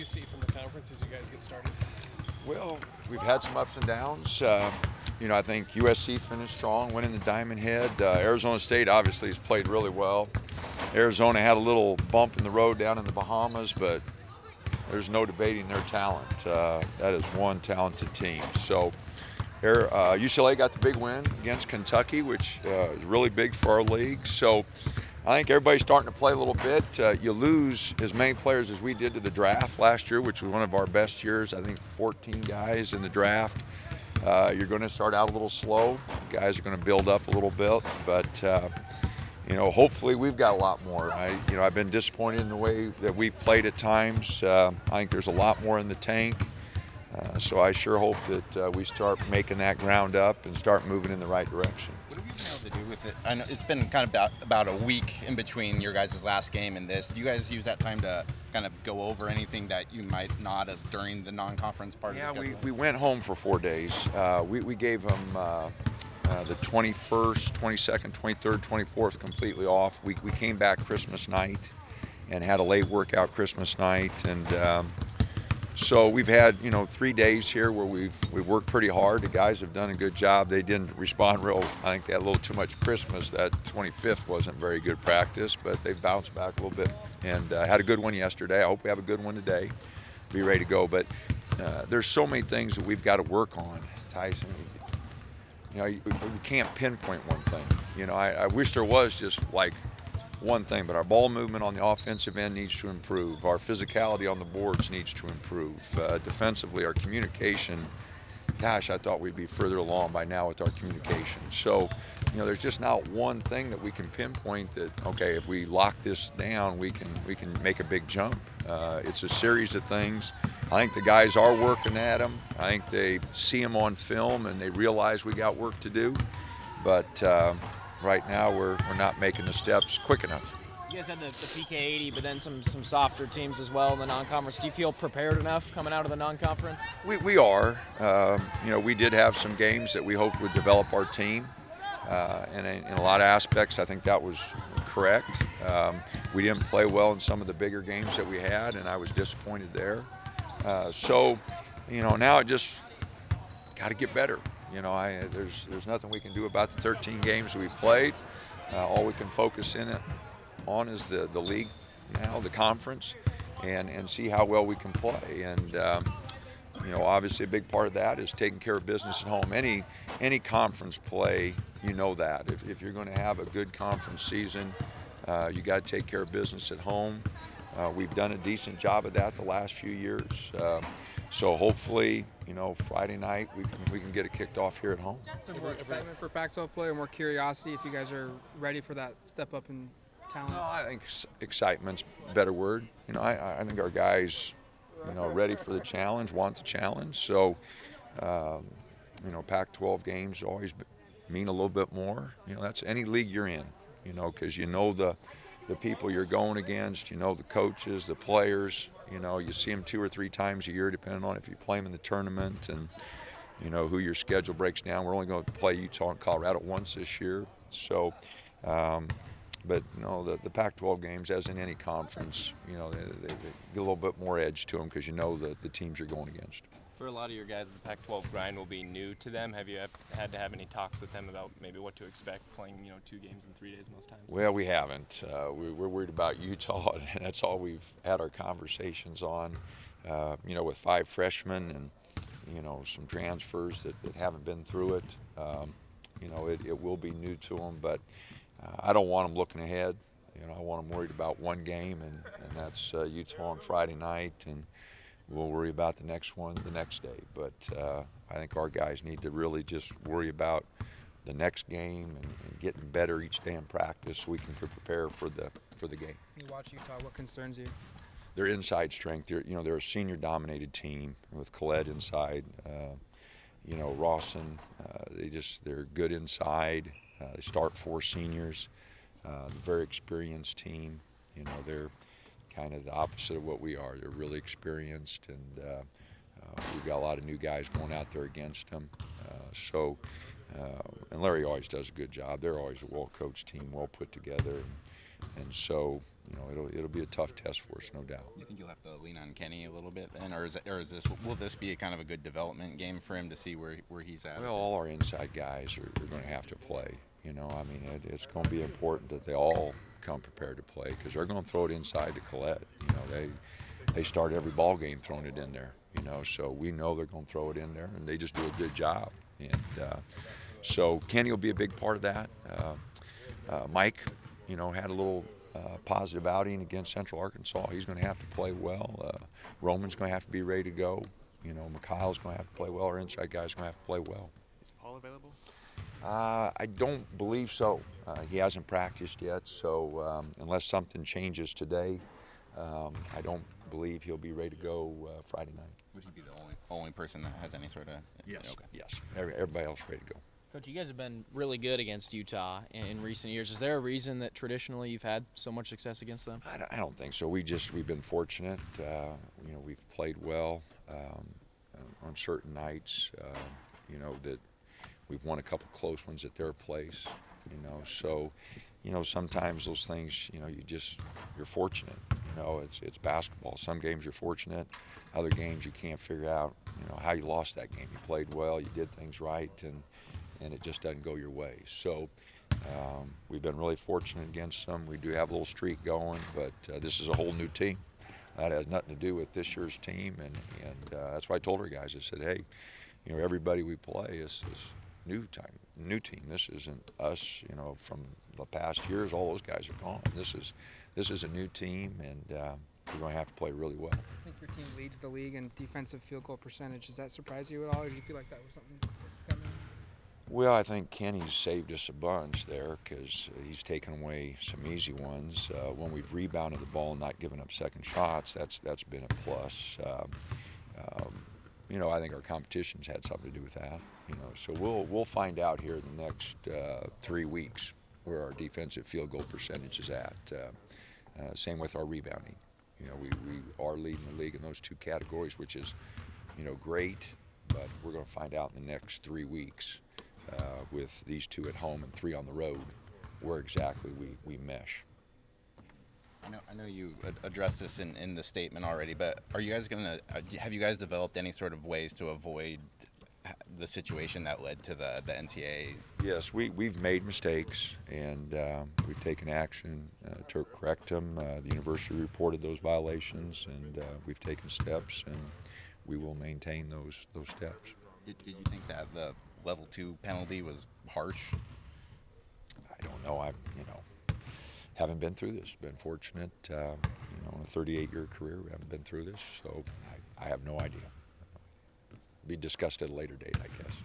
see from the conference as you guys get started? Well, we've had some ups and downs. I think USC finished strong, winning the Diamond Head. Arizona State obviously has played really well. Arizona had a little bump in the road down in the Bahamas, but there's no debating their talent. That is one talented team. So UCLA got the big win against Kentucky, which is really big for our league. So I think everybody's starting to play a little bit. You lose as many players as we did to the draft last year, which was one of our best years. I think 14 guys in the draft. You're going to start out a little slow. Guys are going to build up a little bit, but hopefully we've got a lot more. I've been disappointed in the way that we've played at times. I think there's a lot more in the tank. So I sure hope that we start making that ground up and start moving in the right direction. What have you been able to do with it? I know it's been kind of about a week in between your guys' last game and this. Do you guys use that time to kind of go over anything that you might not have during the non-conference part of the schedule? Yeah, we went home for 4 days. We gave them the 21st, 22nd, 23rd, 24th completely off. We came back Christmas night and had a late workout Christmas night. And so we've had 3 days here where we've worked pretty hard. The guys have done a good job. They didn't respond real. I think they had a little too much Christmas. That 25th wasn't very good practice, but they've bounced back a little bit and had a good one yesterday. I hope we have a good one today. Be ready to go. But there's so many things that we've got to work on, Tyson. We can't pinpoint one thing. I wish there was just like one thing, but our ball movement on the offensive end needs to improve. Our physicality on the boards needs to improve. Defensively, our communication, gosh, I thought we'd be further along by now with our communication. So, there's just not one thing that we can pinpoint that, okay, if we lock this down, we can make a big jump. It's a series of things. I think the guys are working at them. I think they see them on film and they realize we got work to do. But right now we're not making the steps quick enough. You guys had the PK 80, but then some softer teams as well in the non-conference. Do you feel prepared enough coming out of the non-conference? We are. We did have some games that we hoped would develop our team. And in a lot of aspects, I think that was correct. We didn't play well in some of the bigger games that we had, and I was disappointed there. Now it just got to get better. There's nothing we can do about the 13 games we played. All we can focus on is the league now, the conference, and see how well we can play. And obviously a big part of that is taking care of business at home. Any conference play, that. If you're going to have a good conference season, you got to take care of business at home. We've done a decent job of that the last few years. So hopefully, Friday night we can get it kicked off here at home. Some more excitement for Pac-12 play, or more curiosity if you guys are ready for that step up in talent? No, I think excitement's a better word. I think our guys, ready for the challenge, want the challenge. So, Pac-12 games always mean a little bit more. That's any league you're in. Because the people you're going against, the coaches, the players. You see them 2 or 3 times a year, depending on if you play them in the tournament and, who your schedule breaks down. We're only going to play Utah and Colorado once this year. So, but, the Pac-12 games, as in any conference, they get a little bit more edge to them because the teams you're going against. For a lot of your guys, the Pac-12 grind will be new to them. Have you had to have any talks with them about maybe what to expect playing, 2 games in 3 days most times? Well, we haven't. We're worried about Utah, and that's all we've had our conversations on. With 5 freshmen and some transfers that haven't been through it. It will be new to them, but I don't want them looking ahead. I want them worried about one game, and that's Utah on Friday night, and we'll worry about the next one the next day. But I think our guys need to really just worry about the next game and getting better each day in practice so we can prepare for the game. When you watch Utah, what concerns you? Their inside strength. They're a senior-dominated team with Khaled inside. Rawson. They're good inside. They start 4 seniors. Very experienced team. They're kind of the opposite of what we are. They're really experienced, and we've got a lot of new guys going out there against them. And Larry always does a good job. They're always a well-coached team, well put together. And so, you know, it'll be a tough test for us, no doubt. You think you'll have to lean on Kenny a little bit then, or will this be a kind of a good development game for him to see where he's at? Well, all our inside guys are going to have to play. You know, I mean, it's going to be important that they all come prepared to play because they're going to throw it inside to Collette. You know, they start every ball game throwing it in there. You know, so we know they're going to throw it in there, and they just do a good job. And so Kenny will be a big part of that. Mike, you know, had a little positive outing against Central Arkansas. He's going to have to play well. Roman's going to have to be ready to go. You know, Mikhail's going to have to play well. Our inside guy's going to have to play well. Is Paul available? I don't believe so. He hasn't practiced yet, so unless something changes today, I don't believe he'll be ready to go Friday night. Would he be the only person that has any sort of? Yes. Okay. Yes. Everybody else ready to go. Coach, you guys have been really good against Utah in recent years. Is there a reason that traditionally you've had so much success against them? I don't think so. We've been fortunate. You know, we've played well on certain nights. You know, that we've won a couple close ones at their place. You know, so you know, sometimes those things, you know, you're fortunate. You know, it's basketball. Some games you're fortunate, other games you can't figure out, you know, how you lost that game. You played well, you did things right, and it just doesn't go your way. So we've been really fortunate against them. We do have a little streak going, but this is a whole new team. That has nothing to do with this year's team, and that's why I told our guys, I said, hey, you know, everybody we play is new team. This isn't us, you know, from the past years. All those guys are gone. This is a new team, and we're going to have to play really well. I think your team leads the league in defensive field goal percentage. Does that surprise you at all, or do you feel like that was something coming? Well, I think Kenny's saved us a bunch there because he's taken away some easy ones. When we've rebounded the ball and not given up second shots, that's been a plus. You know, I think our competition's had something to do with that. You know, so we'll find out here in the next 3 weeks where our defensive field goal percentage is at. Same with our rebounding. You know, we are leading the league in those two categories, which is, you know, great. But we're going to find out in the next 3 weeks with these 2 at home and 3 on the road where exactly we mesh. I know you addressed this in the statement already, but are you guys have you guys developed any sort of ways to avoid the situation that led to the NCAA? Yes, we've made mistakes, and we've taken action to correct them. The university reported those violations, and we've taken steps, and we will maintain those steps. Did you think that the level 2 penalty was harsh? I don't know. Haven't been through this. Been fortunate, you know, in a 38-year career, we haven't been through this, so I have no idea. Be discussed at a later date, I guess.